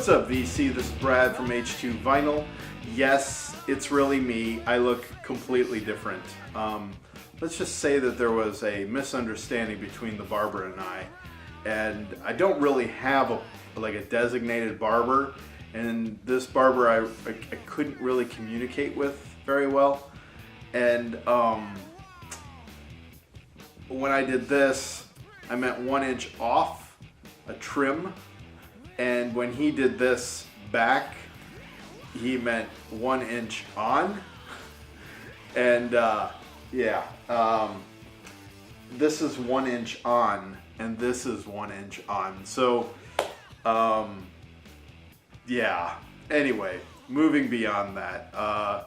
What's up, VC? This is Brad from H2Vinyl. Yes, it's really me. I look completely different. Let's just say that there was a misunderstanding between the barber and I don't really have a designated barber, and this barber I couldn't really communicate with very well. And when I did this, I meant 1 inch off, a trim, and when he did this back, he meant 1 inch on. And this is 1 inch on, and this is 1 inch on. So anyway, moving beyond that, I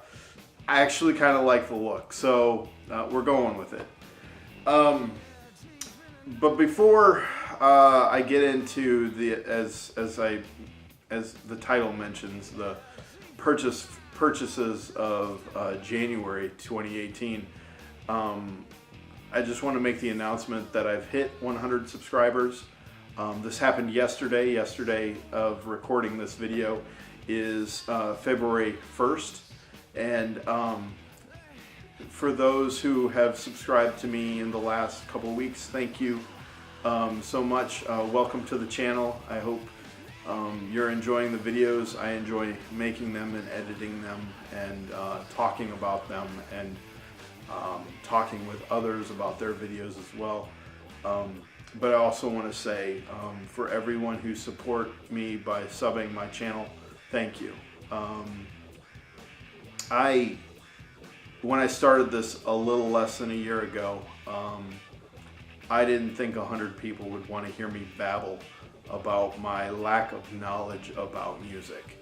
actually kind of like the look, so we're going with it. But before I get into the, as the title mentions, the purchases of January 2018, I just want to make the announcement that I've hit 100 subscribers. This happened yesterday. Yesterday of recording this video is February 1st, and for those who have subscribed to me in the last couple of weeks, thank you so much. Welcome to the channel. I hope you're enjoying the videos. I enjoy making them and editing them and talking about them and talking with others about their videos as well. But I also want to say, for everyone who support me by subbing my channel, thank you. When I started this a little less than a year ago, I didn't think 100 people would want to hear me babble about my lack of knowledge about music.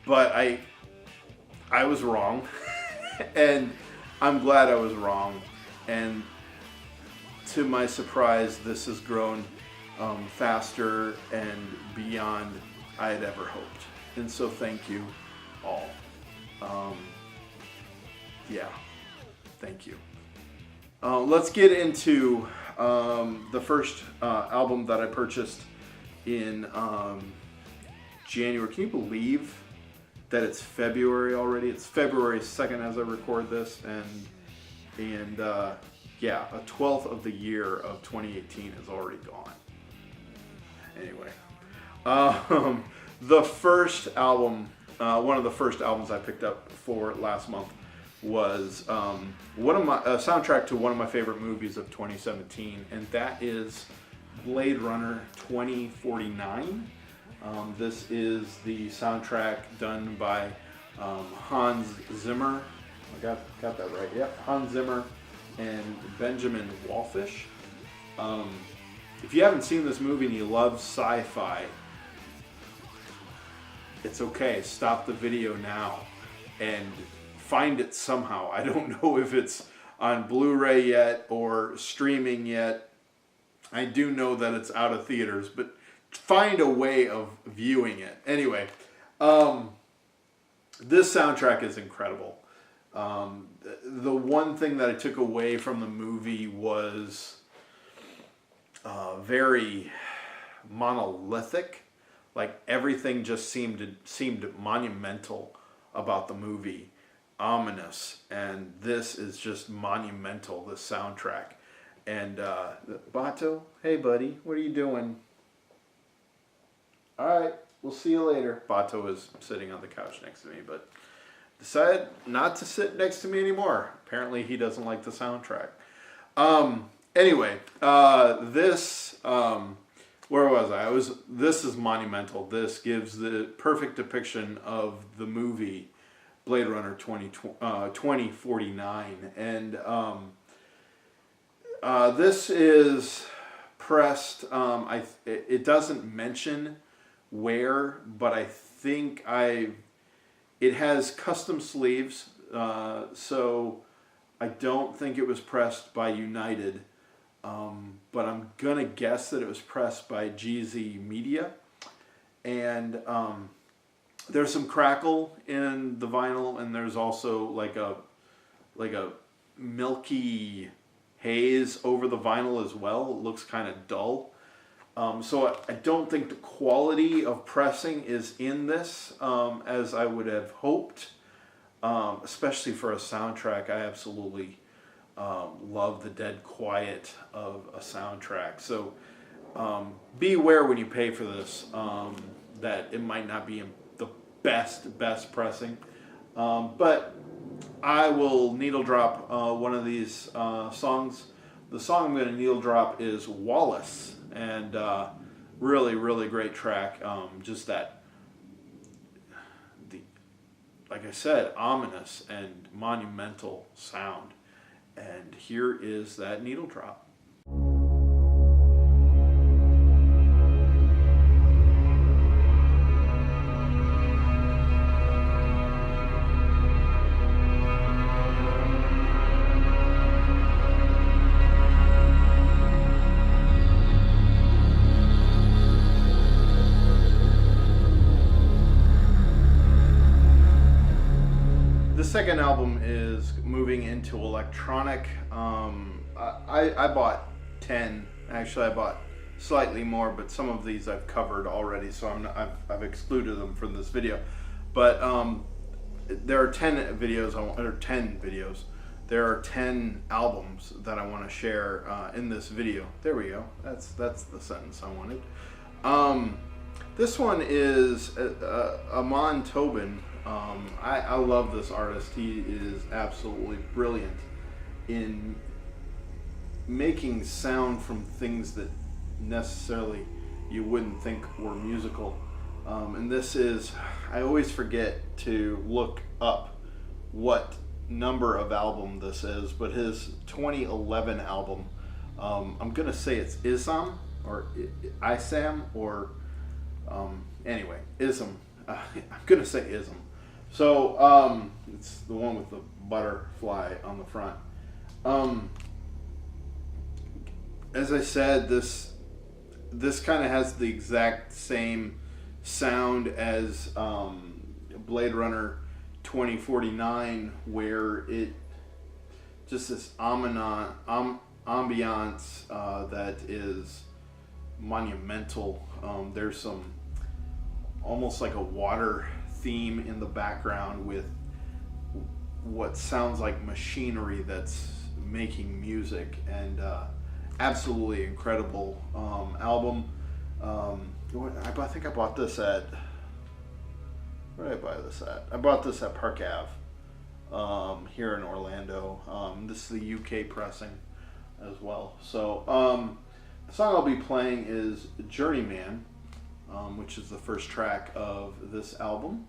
But I was wrong, and I'm glad I was wrong. And to my surprise, this has grown faster and beyond I had ever hoped. And so thank you all. Thank you. Let's get into the first album that I purchased in January. Can you believe that it's February already? It's February 2nd as I record this, and a 12th of the year of 2018 is already gone. Anyway, the first album, one of the first albums I picked up for last month was soundtrack to one of my favorite movies of 2017, and that is Blade Runner 2049. This is the soundtrack done by Hans Zimmer. I got that right. Yep, Hans Zimmer and Benjamin Wallfisch. If you haven't seen this movie and you love sci-fi, it's okay. Stop the video now and find it somehow. I don't know if it's on Blu-ray yet or streaming yet. I do know that it's out of theaters, but find a way of viewing it. Anyway, this soundtrack is incredible. The one thing that I took away from the movie was very monolithic. Like everything just seemed monumental about the movie, ominous, and this is just monumental, this soundtrack. And Bato, hey buddy, what are you doing? Alright, we'll see you later. Bato is sitting on the couch next to me, but decided not to sit next to me anymore. Apparently he doesn't like the soundtrack. Anyway, this, where was I? This is monumental. This gives the perfect depiction of the movie Blade Runner 2049. And this is pressed, it doesn't mention where, but I think it has custom sleeves, so I don't think it was pressed by United, but I'm gonna guess that it was pressed by Eazy Media. And there's some crackle in the vinyl, and there's also like a milky haze over the vinyl as well. It looks kind of dull. So I don't think the quality of pressing is in this as I would have hoped, especially for a soundtrack. I absolutely love the dead quiet of a soundtrack. So be aware when you pay for this that it might not be the best pressing. But I will needle drop one of these songs. The song I'm going to needle drop is Wallace, and really great track. Just that, like I said, ominous and monumental sound. And here is that needle drop. The second album is moving into electronic. I bought 10. Actually, I bought slightly more, but some of these I've covered already, so I've excluded them from this video. But there are 10 videos, or 10 videos. There are 10 albums that I want to share in this video. There we go. That's the sentence I wanted. This one is a Mon Tobin. I love this artist. He is absolutely brilliant in making sound from things that necessarily you wouldn't think were musical. And this is, I always forget to look up what number of album this is, but his 2011 album, I'm going to say it's Isam, or Isam, or anyway, Ism. I'm going to say Ism. So it's the one with the butterfly on the front. As I said, this kind of has the exact same sound as Blade Runner 2049, where it just this ambiance that is monumental. There's some almost like a water theme in the background with what sounds like machinery that's making music, and absolutely incredible album. I think I bought this at, where did I buy this at? I bought this at Park Ave here in Orlando. This is the UK pressing as well. So the song I'll be playing is Journeyman, which is the first track of this album.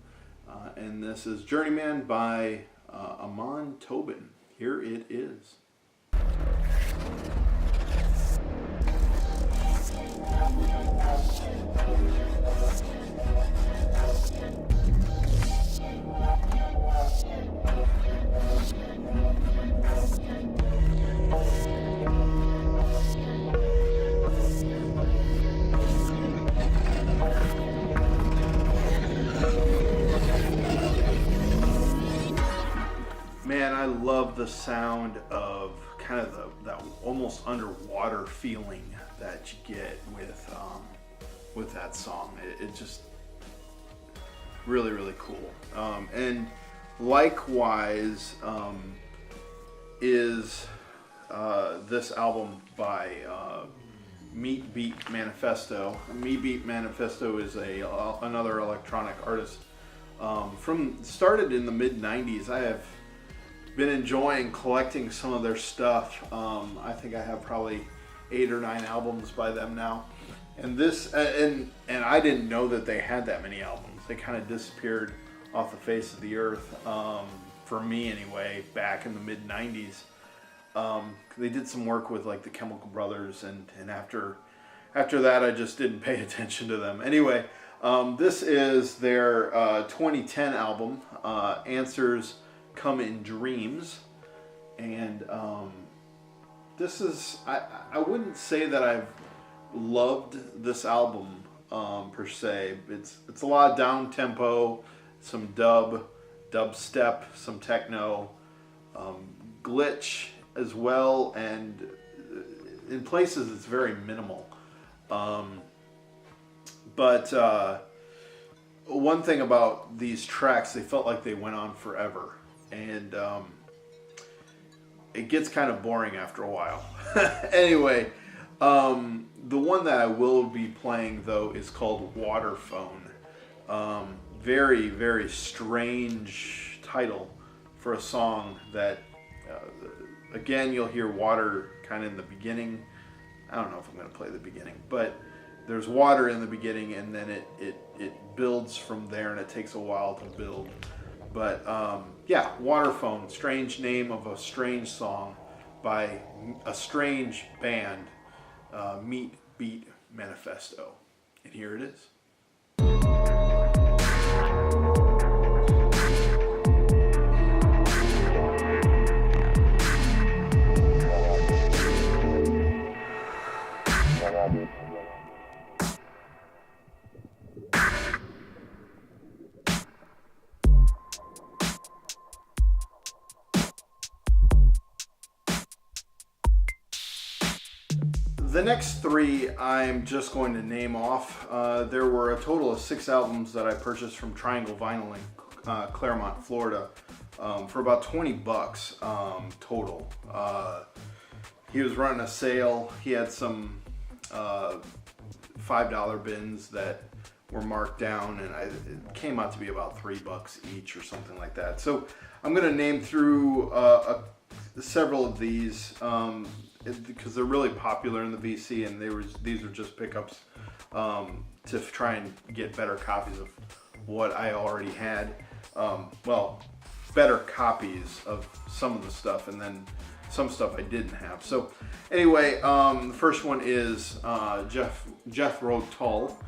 And this is Journeyman by Mon Tobin. Here it is. Man, I love the sound of kind of that almost underwater feeling that you get with that song. It just really cool. And likewise is this album by Meat Beat Manifesto. Meat Beat Manifesto is another electronic artist. Started in the mid 90s. I have been enjoying collecting some of their stuff. I think I have probably 8 or 9 albums by them now. And this, and I didn't know that they had that many albums. They kind of disappeared off the face of the earth, for me anyway, back in the mid 90s. They did some work with like the Chemical Brothers, and after that I just didn't pay attention to them. Anyway, this is their 2010 album, Answers Come in Dreams, and this is, I wouldn't say that I've loved this album per se. It's a lot of down tempo, some dubstep, some techno, glitch as well, and in places it's very minimal. But one thing about these tracks, they felt like they went on forever. And it gets kind of boring after a while. Anyway, the one that I will be playing, though, is called Waterphone. Very, very strange title for a song that, again, you'll hear water kind of in the beginning. I don't know if I'm going to play the beginning, but there's water in the beginning, and then it builds from there, and it takes a while to build. But yeah, Waterphone, strange name of a strange song by a strange band, Meat Beat Manifesto. And here it is. The next three I'm just going to name off. There were a total of 6 albums that I purchased from Triangle Vinyl in Claremont, Florida, for about $20 total. He was running a sale. He had some $5 bins that were marked down, and it came out to be about $3 each or something like that. So I'm going to name through several of these. Because they're really popular in the VC, and these were just pickups to try and get better copies of what I already had. Well, better copies of some of the stuff, and then some stuff I didn't have. So anyway, the first one is Jethro Tull,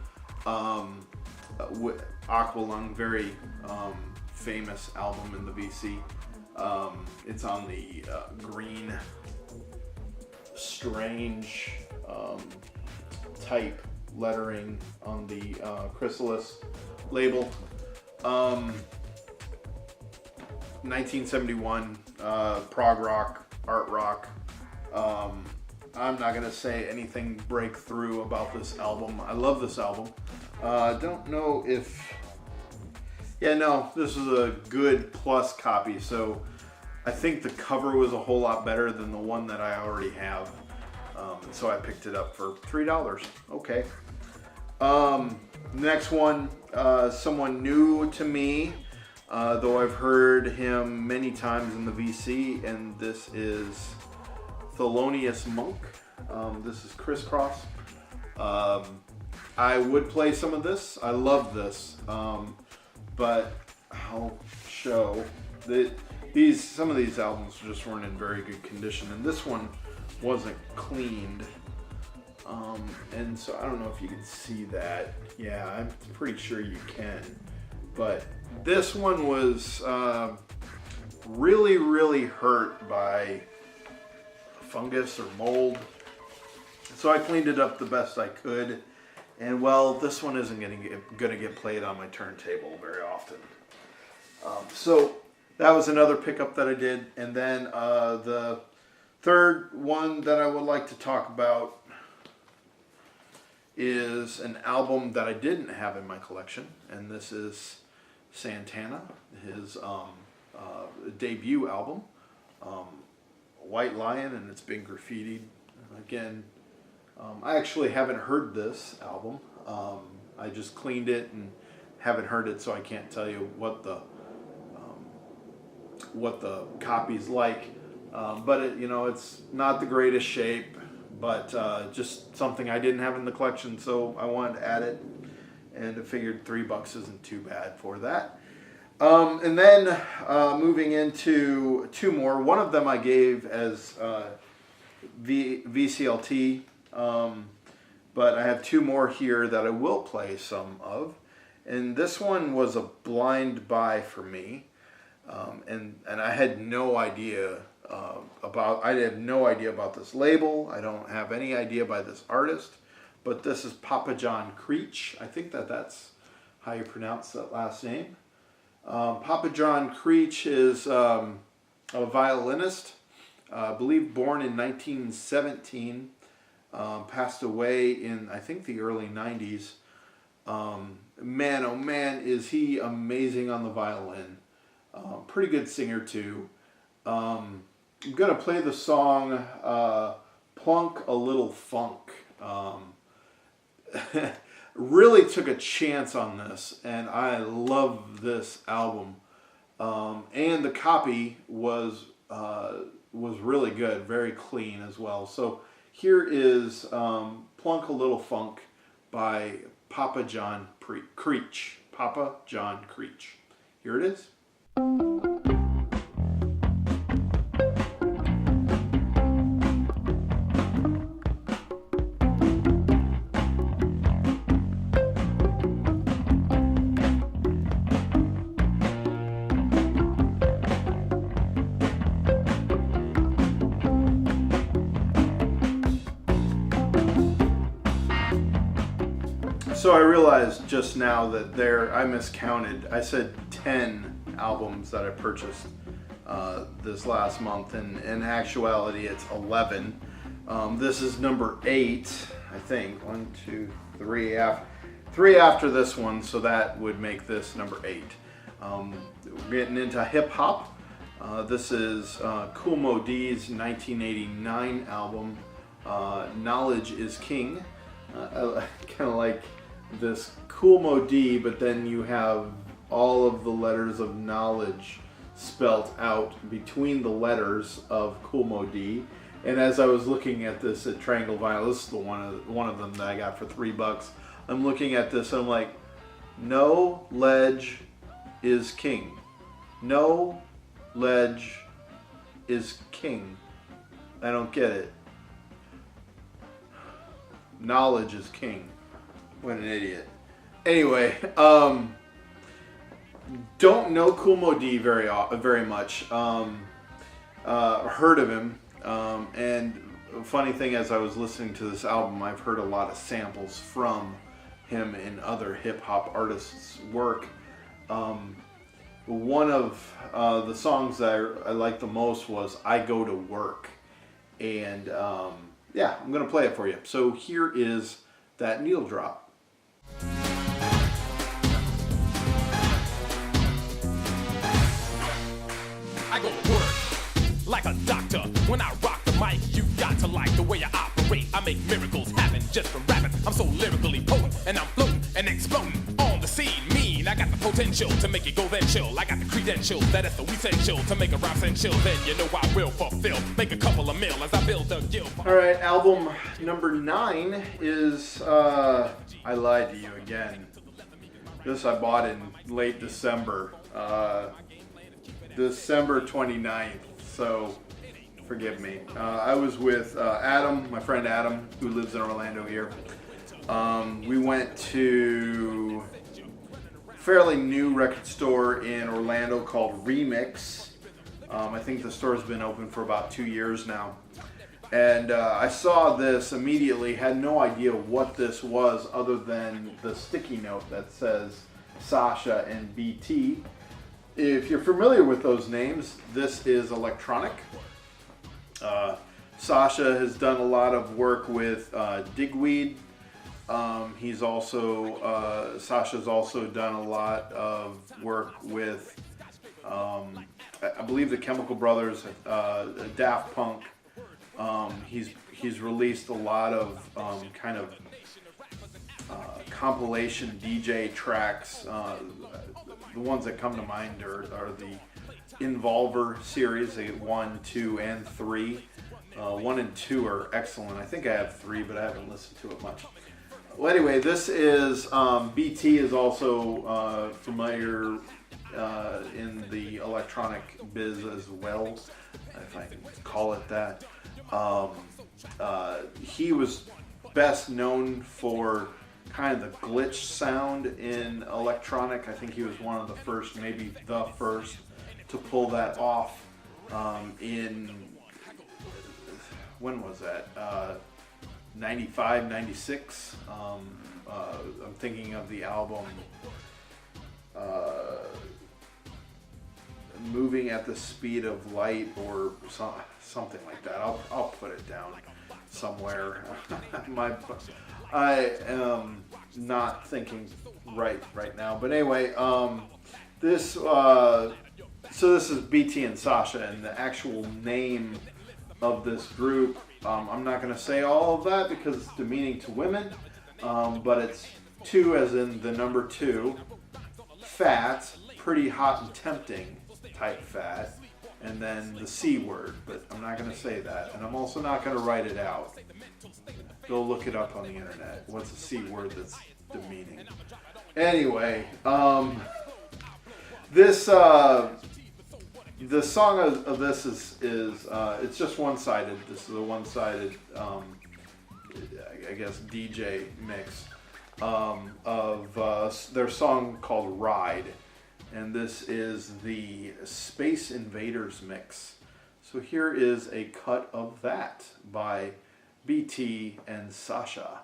Aqualung, very famous album in the VC. It's on the green, strange type lettering on the Chrysalis label. 1971 prog rock, art rock. I'm not gonna say anything breakthrough about this album. I love this album. Don't know if, yeah, no, this is a good plus copy, so I think the cover was a whole lot better than the one that I already have. And so I picked it up for $3. Okay. Next one, someone new to me, though I've heard him many times in the VC, and this is Thelonious Monk. This is Crisscross. I would play some of this. I love this, but I'll show that some of these albums just weren't in very good condition, and this one wasn't cleaned. And so I don't know if you can see that. Yeah, I'm pretty sure you can. But this one was really, really hurt by fungus or mold. So I cleaned it up the best I could. And well, this one isn't gonna get played on my turntable very often. So that was another pickup that I did. And then the third one that I would like to talk about is an album that I didn't have in my collection, and this is Santana, his debut album, White Lion, and it's been graffitied. Again, I actually haven't heard this album. I just cleaned it and haven't heard it, so I can't tell you what the copy's like. But it's not the greatest shape, but just something I didn't have in the collection, so I wanted to add it, and I figured $3 isn't too bad for that. And then moving into two more. One of them I gave as VCLT, but I have two more here that I will play some of. And this one was a blind buy for me, and I had no idea I have no idea about this label. I don't have any idea by this artist, but this is Papa John Creech. I think that's how you pronounce that last name. Papa John Creech is a violinist, I believe born in 1917. Passed away in, I think, the early 90s. Man, oh man, is he amazing on the violin. Pretty good singer too. I'm going to play the song Plunk a Little Funk. Really took a chance on this, and I love this album. And the copy was really good, very clean as well. So here is Plunk a Little Funk by Papa John Creech. Papa John Creech. Here it is. So I realized just now that I miscounted. I said 10 albums that I purchased this last month, and in actuality it's 11. This is number 8, I think. 1, 2, 3 after this one, so that would make this number 8. We're getting into hip hop. This is Kool Moe Dee's 1989 album, Knowledge is King. I kind of like this Kool Moe Dee, but then you have all of the letters of knowledge spelt out between the letters of Kool Moe Dee. And as I was looking at this at Triangle Vinyl, this is the one of them that I got for $3. I'm looking at this and I'm like, no ledge is king. No ledge is king. I don't get it. Knowledge is king. What an idiot. Anyway, don't know Kool Moe Dee very much. Heard of him, and funny thing, as I was listening to this album, I've heard a lot of samples from him in other hip hop artists' work. One of the songs that I liked the most was "I Go to Work," and yeah, I'm gonna play it for you. So here is that needle drop. I go to work like a doctor. When I rock the mic, you got to like the way I operate. I make miracles happen just from rapping. I'm so lyrically potent, and I'm floating and exploding on the scene. Mean, I got the potential to make it go then chill. I got the credentials that is the essential to make a rhyme essential. Then you know I will fulfill, make a couple of mil as I build a guild. All right, album number 9 is I Lied to You Again. This I bought in late December. December 29th, so forgive me. I was with Adam, my friend Adam, who lives in Orlando here. We went to a fairly new record store in Orlando called Remix. I think the store's been open for about 2 years now. And I saw this immediately, had no idea what this was other than the sticky note that says Sasha and BT. If you're familiar with those names, this is electronic. Sasha has done a lot of work with Digweed. Sasha's also done a lot of work with, I believe, the Chemical Brothers, Daft Punk. He's released a lot of kind of compilation DJ tracks. The ones that come to mind are the Involver series. They get 1, 2, and 3. 1 and 2 are excellent. I think I have 3, but I haven't listened to it much. Well, anyway, this is BT is also familiar in the electronic biz as well, if I can call it that. He was best known for kind of the glitch sound in electronic. I think he was one of the first, maybe the first, to pull that off in, when was that? 95, 96. I'm thinking of the album Moving at the Speed of Light or something like that. I'll put it down. somewhere. I am not thinking right now. But anyway, this so this is BT and Sasha, and the actual name of this group. I'm not going to say all of that because it's demeaning to women. But it's 2 as in the number 2, fat, pretty hot and tempting type fat, and then the C word, but I'm not going to say that, and I'm also not going to write it out. Go look it up on the internet. What's a C word that's demeaning? Anyway, this the song of this is it's just one-sided. This is a one-sided I guess DJ mix of their song called Ride, and this is the Space Invaders mix. So here is a cut of that by BT and Sasha.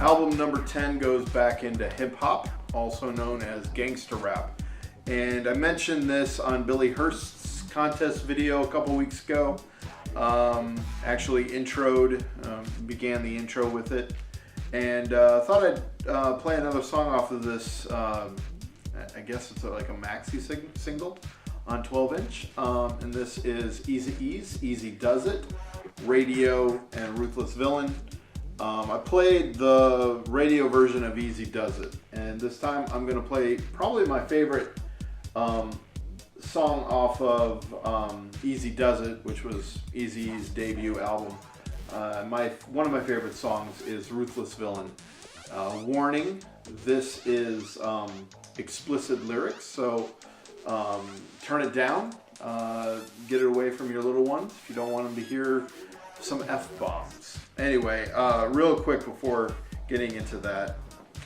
Album number 10 goes back into hip hop, also known as gangster rap. And I mentioned this on Billy Hurst's contest video a couple weeks ago. Actually began the intro with it. And thought I'd play another song off of this, I guess it's like a maxi single on 12-inch. And this is Eazy-E's Easy Does It, Radio, and Ruthless Villain. I played the radio version of Easy Does It, and this time I'm going to play probably my favorite song off of Easy Does It, which was Eazy-E's debut album. One of my favorite songs is Ruthless Villain. Warning, this is explicit lyrics, so turn it down, get it away from your little ones if you don't want them to hear some F-bombs. Anyway, real quick before getting into that,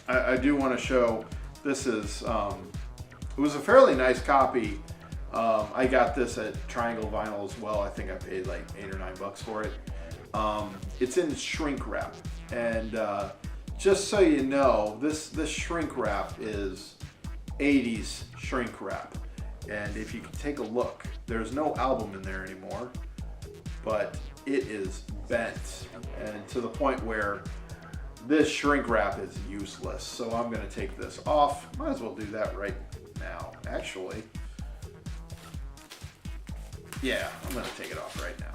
I do want to show, this is, it was a fairly nice copy. I got this at Triangle Vinyl as well. I think I paid like $8 or $9 for it. It's in shrink wrap, and just so you know, this shrink wrap is 80s shrink wrap. And if you can take a look, there's no album in there anymore, but it is bent, and to the point where this shrink wrap is useless. So I'm going to take this off. Might as well do that right now, actually. Yeah, I'm going to take it off right now.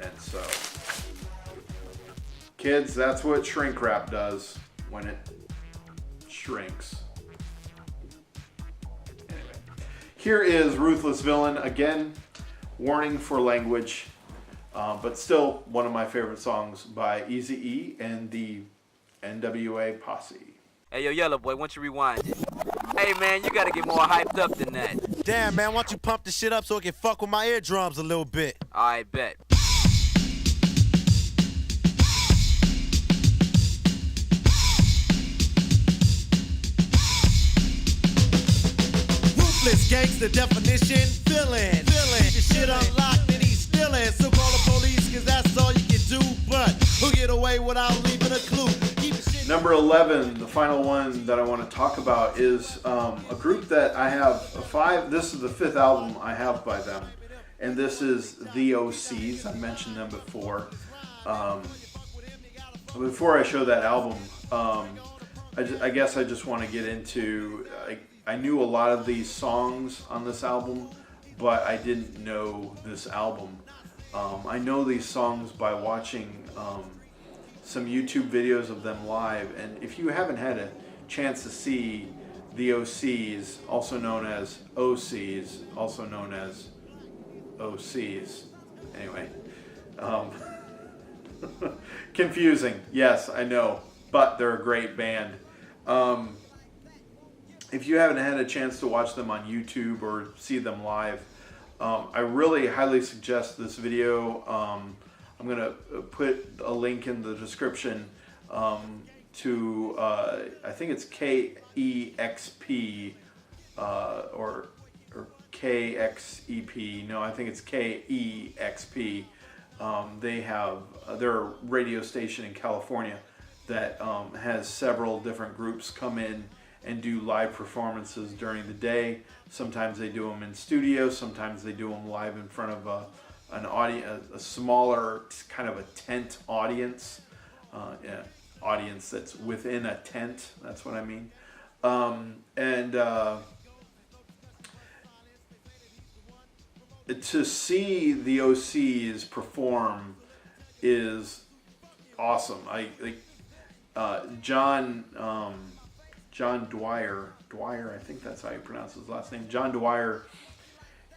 And so, kids, that's what shrink wrap does when it shrinks. Anyway, here is Ruthless Villain. Again, warning for language. But still one of my favorite songs by Eazy-E and the NWA Posse. Hey, yo, Yellow Boy, why don't you rewind it? Hey, man, you gotta get more hyped up than that. Damn, man, why don't you pump the shit up so it can fuck with my eardrums a little bit? I bet. Ruthless gangster definition, villain. Your shit unlocked and he's stealing. So call the police, cause that's all you can do. But who'll get away without leaving a clue? Number 11, the final one that I want to talk about is a group that I have this is the 5th album I have by them. And this is the OCs. I mentioned them before. Before I show that album, I guess I just want to get into, I knew a lot of these songs on this album, but I didn't know this album. I know these songs by watching some YouTube videos of them live, and if you haven't had a chance to see the OCs, also known as OCs, also known as OCs, anyway, confusing, yes, I know, but they're a great band. If you haven't had a chance to watch them on YouTube or see them live, I really highly suggest this video. I'm going to put a link in the description to I think it's KEXP or KXEP. No, I think it's KEXP. They have their radio station in California that has several different groups come in and do live performances during the day. Sometimes they do them in studio, sometimes they do them live in front of an audience, a smaller kind of a tent audience, audience that's within a tent. That's what I mean. To see the OCs perform is awesome. John Dwyer, I think that's how you pronounce his last name. John Dwyer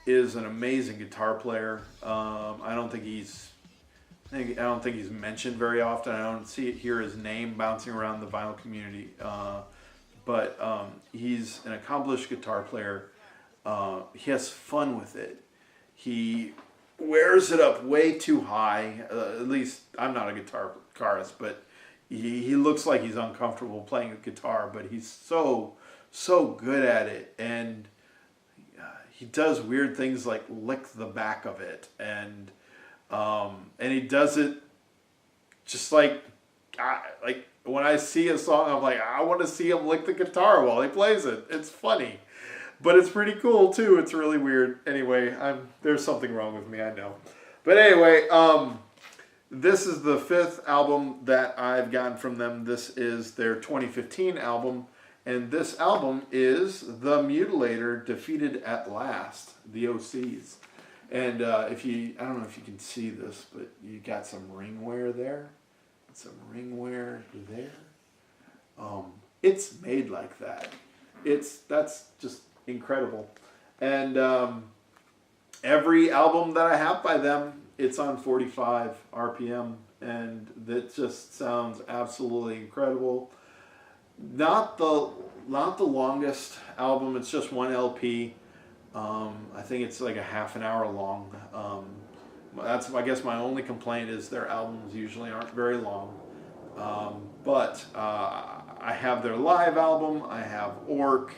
is an amazing guitar player. I don't think he's mentioned very often. I don't hear his name bouncing around the vinyl community. But he's an accomplished guitar player. He has fun with it. He wears it up way too high. At least I'm not a guitarist, but he looks like he's uncomfortable playing a guitar, but he's so good at it. And he does weird things like lick the back of it, and he does it just like when I see a song, I'm like, I want to see him lick the guitar while he plays it. It's funny, but it's pretty cool too. It's really weird. Anyway, there's something wrong with me, I know. But anyway, this is the 5th album that I've gotten from them. This is their 2015 album. And this album is The Mutilator Defeated at Last, the OCs. And I don't know if you can see this, but you got some ring wear there. Some ring wear there. It's made like that. That's just incredible. And every album that I have by them, it's on 45 RPM, and that just sounds absolutely incredible. Not the longest album. It's just one LP. I think it's like a half an hour long. That's, I guess, my only complaint is their albums usually aren't very long. But I have their live album. I have Orc,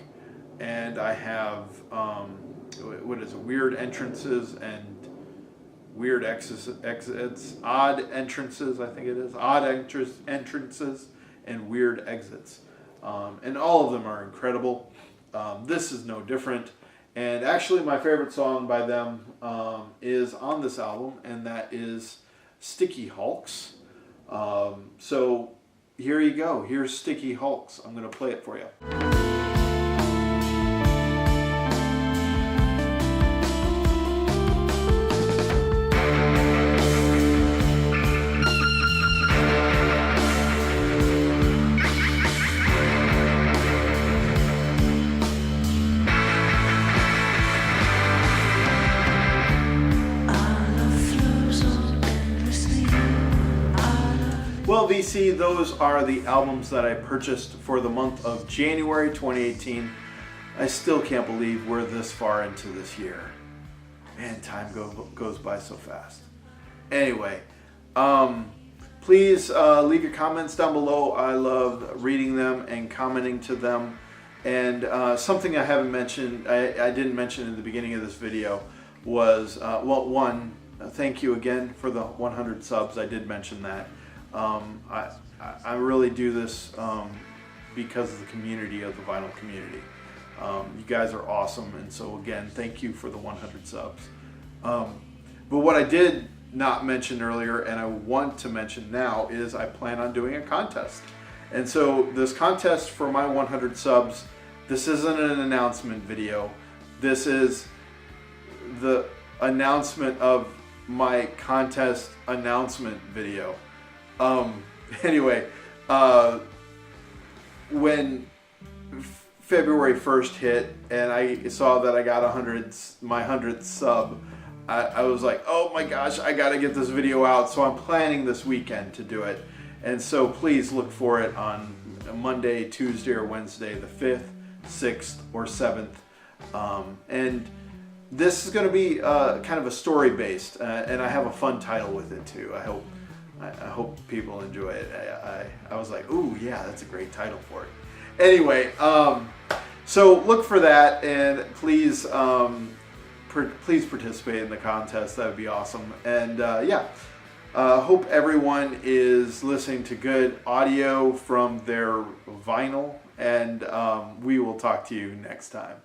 and I have what is it? Weird Entrances and Weird Exits. Odd Entrances, I think it is. Odd Entrances and Weird Exits. And all of them are incredible. This is no different. And actually my favorite song by them is on this album, and that is Sticky Hulks. So here you go. Here's Sticky Hulks. I'm going to play it for you. Well, VC, those are the albums that I purchased for the month of January 2018. I still can't believe we're this far into this year. Man, time goes by so fast. Anyway, please leave your comments down below. I love reading them and commenting to them. And something I haven't mentioned, I didn't mention in the beginning of this video was, well, one, thank you again for the 100 subs. I did mention that. I really do this because of the community, of the vinyl community. You guys are awesome, and so again, thank you for the 100 subs. But what I did not mention earlier, and I want to mention now, is I plan on doing a contest. And so this contest for my 100 subs, this isn't an announcement video. This is the announcement of my contest announcement video. Anyway, when February 1st hit and I saw that I got my 100th sub, I was like, oh my gosh, I gotta get this video out. So I'm planning this weekend to do it. And so please look for it on Monday, Tuesday, or Wednesday, the 5th, 6th, or 7th. And this is gonna be kind of a story based, and I have a fun title with it too, I hope. I hope people enjoy it. I was like, ooh, yeah, that's a great title for it. Anyway, so look for that, and please please participate in the contest. That would be awesome. And hope everyone is listening to good audio from their vinyl, and we will talk to you next time.